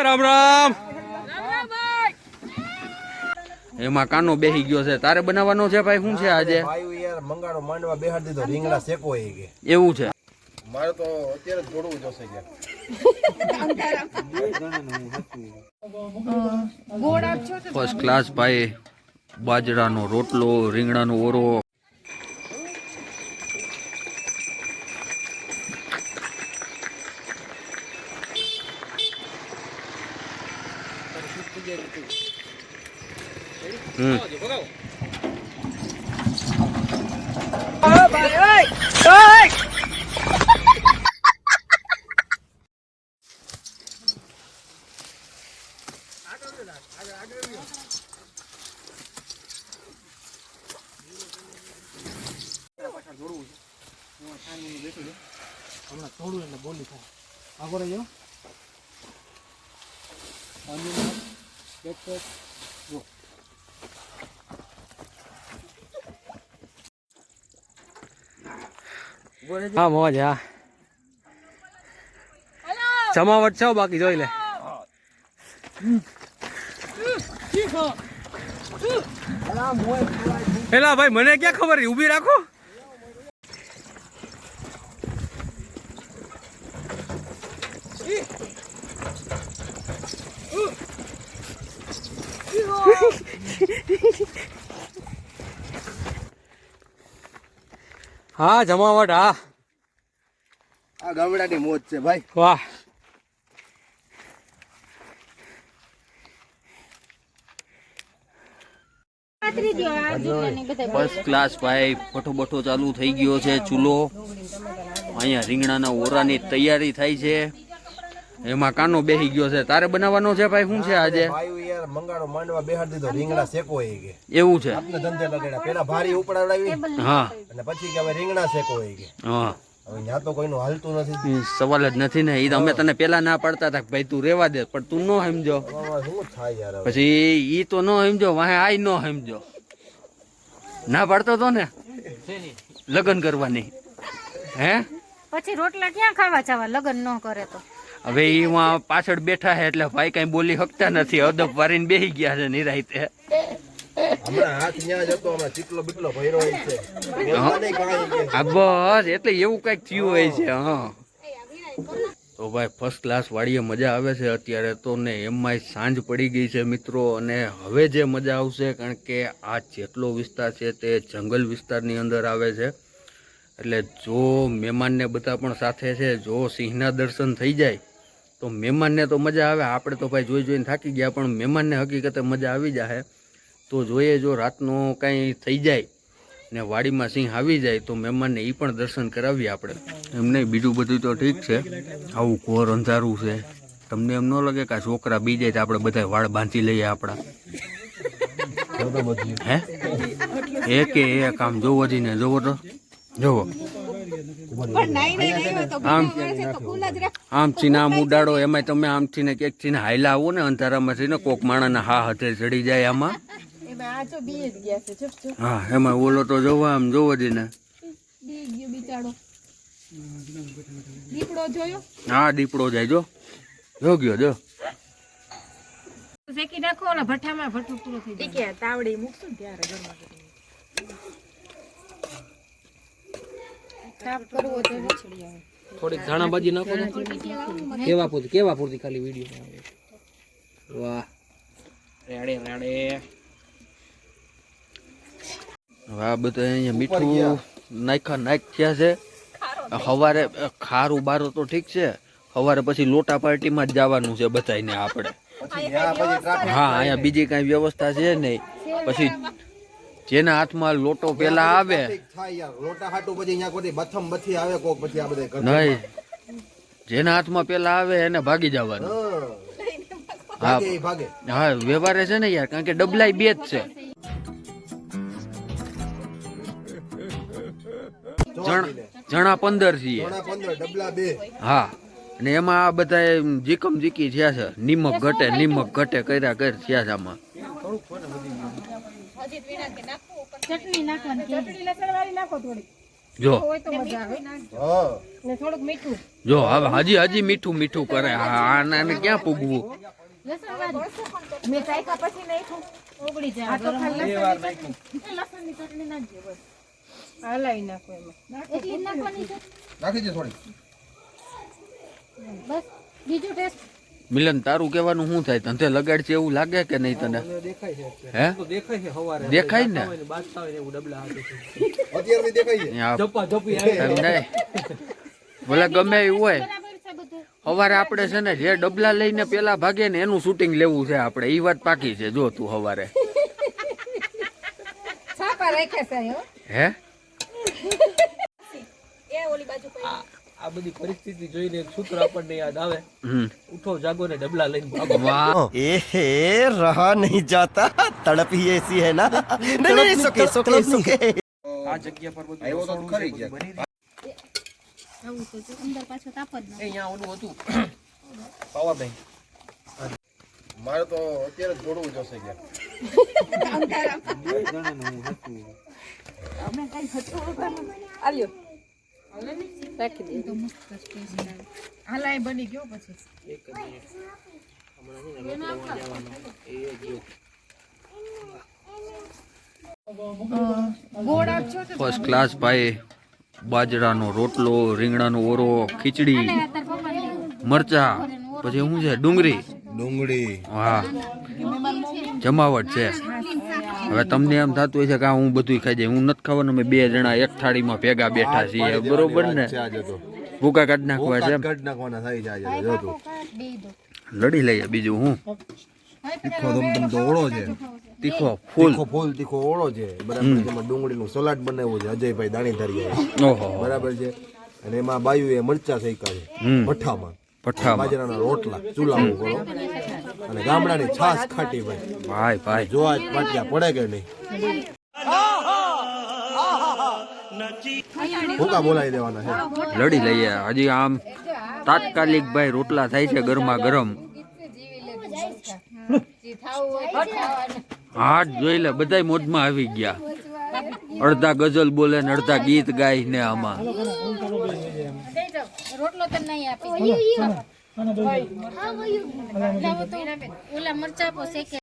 રામ રામ એમાં કાનો બેહી ગયો છે તારે બનાવવાનો છે ભાઈ શું છે આજે ભાઈ યાર મંગાડો માંડવા બેહાડી દીધો રીંગણા શેકો એ કે એવું છે મારે તો અત્યારે જ જોડવું જોશે કે ફર્સ્ટ ક્લાસ ભાઈ બાજરાનો રોટલો રીંગણાનો ઓરો હા મોજ હા જમાવટ છો બાકી જોઈ લે એલા ભાઈ મને ક્યાં ખબર ઊભી રાખો હા જમાવટ હા આ ગામડાની મોજ છે ભાઈ વાહ ફર્સ્ટ ક્લાસ ભાઈ ફટો બટો ચાલુ થઈ ગયો છે ચૂલો અહીંયા રીંગણાના ઓરાની તૈયારી થાય છે એમાં કાનો બેહી ગયો છે તારે બનાવવાનો છે ભાઈ શું છે આજે ભાઈ યાર મંગાડો માંડવા બેહાડી દીધો રીંગણા શેકો એ કે એવું છે આપણે ધંધે લગાડ્યા પેલા ભારી ઉપડાવડાવી હા અને પછી કે હવે રીંગણા શેકો એ કે હા હવે ત્યાં તો કોઈનું હાલતું નથી સવાલ જ નથી ને એ અમે તને પેલા ના પાડતા હતા કે ભાઈ તું રેવા દે પણ તું ન સમજો શું થાય યાર હવે? પછી ઈ તો ન સમજો વાહે આઈ ન સમજો ના પાડતો તો ને લગ્ન કરવાની હે પછી રોટલા ક્યાં ખાવા જવા લગ્ન ન કરે તો હવે એમાં પાછળ બેઠા છે એટલે ભાઈ કઈ બોલી શકતા નથી અદબ વારીને બેહી ગયા છે નિરાયતે હમણાં હાથ ન્યા જતો હમણાં ચીટલો બીટલો ભર્યો હોય છે બોલતા નહીં કાંઈ કે. આ બસ એટલે એવું કઈક થયું હોય છે હા તો ભાઈ ફર્સ્ટ ક્લાસ વાડીએ મજા આવે છે અત્યારે તો ને એમાંય સાંજ પડી ગઈ છે મિત્રો અને હવે જે મજા આવશે કારણ કે આ જેટલો વિસ્તાર છે તે જંગલ વિસ્તારની અંદર આવે છે એટલે જો મહેમાનને બધા પણ સાથે છે જો સિંહના દર્શન થઈ જાય તો મહેમાનને તો મજા આવે આપણે તો ભાઈ જોઈ જોઈને થાકી ગયા પણ મહેમાનને હકીકતે મજા આવી જાય તો જોઈએ જો રાતનું કાંઈ થઈ જાય ને વાડીમાં સિંહ આવી જાય તો મહેમાનને એ પણ દર્શન કરાવીએ આપણે એમ નહીં બીજું બધું તો ઠીક છે આવું ઘોર અંધારું છે તમને એમ ન લાગે કે આ છોકરા બી જાય તો આપણે બધા વાળ બાંધી લઈએ આપણા હે એકે એક આમ જોવો જઈને જોવો તો જોવો આમથી ને આમ ઉડાડો એમાં તમે આમથી ને કેકથી ને હાયલા આવો ને અંધારામાંથી ને કોક માણાના હા હાથે ચડી જાય આમાં હા એમાં ઓલો તો જોવો આમ જોવો જઈને હા દીપડો જાય જો ગયો જો શેકી નાખો ઓલા ભઠ્ઠામાં ભઠ્ઠો પૂરો થઈ જાય તાવડી મૂકશું ત્યારે ગરમા થોડીક ધાણા ભાજી નાખો કેવા પૂરતી ખાલી વિડીયો વાહ રેડે હવે આ બધા અહીંયા મીઠું નાખ્યા છે સવારે ખારું બારું તો ઠીક છે સવારે પછી લોટા પાર્ટીમાં જ જવાનું છે બધાને આપણે હા અહીંયા બીજી કાંઈ વ્યવસ્થા છે નહીં પછી જેના હાથમાં લોટો પેલા આવે નહીં જેના હાથમાં પેલા આવે એને ભાગી જવાનું હા વ્યવહારે છે ને યાર કારણ કે ડબલાઈ બે જ છે જણા 15 છીએ હા અને એમાં આ બધા જીકમ જીકી થયા છે નિમક ઘટે કર્યા કર થયા છે આમાં જો જો હવે હજી મીઠું કરે આને ક્યાં પૂગવું મેં ચાખ્યા પછી નાખ્યું ઓગળી જાય આ તો ખાલી લસણની ચટણી નાખજો બસ હલાવી નાખો એમાં એટલી નાખવાની છે નાખી દે થોડી બસ બીજું ટેસ્ટ મિલન તારું કહેવાનું શું થાય ધંધે લગાડ છે એવું લાગે કે નહીં તને હે દેખાય ને અત્યારે દેખાય છે એમ નહીં ભલે ગમે એવું હોય બરાબર છે બધું સવારે આપણે છે ને જે ડબલા લઈને પેલા ભાગે ને એનું શૂટિંગ લેવું છે આપણે એ વાત પાકી છે જો તું સવારે છાપા રાખ્યા છે હો હે એ ઓલી બાજુ પડી આ બધી પરિસ્થિતિ જોઈને એક સૂત્ર આપણને યાદ આવે ઉઠો જાગો ને ડબલા લઈને ભાગો વાહ एहे रहा नहीं जाता तड़प ही ऐसी है ना नहीं नहीं सुके सुके सुके આ જગ્યા પર બધું આવ્યો તો ખરી ગયા આવું તો જો અંદર પાછો તાપ જ ના અહીંયા ઓલું હતું પાવર બેંક મારે તો અત્યારે જ દોડવું જોશે ગયા આલ્યો રાખી દે તો મસ્ત ટેસ્ટ આવે હલાઈ બની ગયો પછી એક જ મિનિટ હમણાં છે ને રોટલો જવાનો એ ગયો ગોળ આપજો તો ફર્સ્ટ ક્લાસ ભાઈ બાજરાનો રોટલો રીંગણાનો ઓરો ખીચડી તાર પપ્પાને મરચા પછી શું છે ડુંગળી ડુંગળી હા જમાવટ છે હવે તમને એમ થતું હોય છે કે હું બધું ખાઈ જાય હું નથી ખાવાનું અમે બે જણા એક થાળીમાં ભેગા બેઠા છીએ બરોબર ને આજે તો ભૂકા કાઢી નાખવા છે એમ કાઢ નાખવાના થાય છે આજે જો તું બે દો લડી લઈએ બીજું હું તીખો ધમધમ તો ઓળો છે તીખો ફૂલ તીખો ઓળો છે બરાબર છે એમાં ડુંગળીનું સલાડ બનાવ્યું છે અજયભાઈ દાણીધારીએ ઓહો બરાબર છે અને એમાં બાયુએ મરચા શેકા છે ભઠ્ઠામાં પઠ્ઠામાં બાજરાના રોટલા ચૂલા ઉપર અને ગામડાની છાશ ખાટી ભાઈ ભાઈ ભાઈ જો આજ પાટિયા પડે કે નહીં ભૂકા બોલાવી દેવાના છે લડી લઈએ હજી આમ તાત્કાલિક ભાઈ રોટલા થાય છે ગરમા ગરમ હાથ જોઈ લે બધાય મોજમાં આવી ગયા અડધા ગઝલ બોલે ને અડધા ગીત ગાય ને આમાં રોટલો તો નહીં આપી લાવો તો ઓલા મરચા આપો શેકે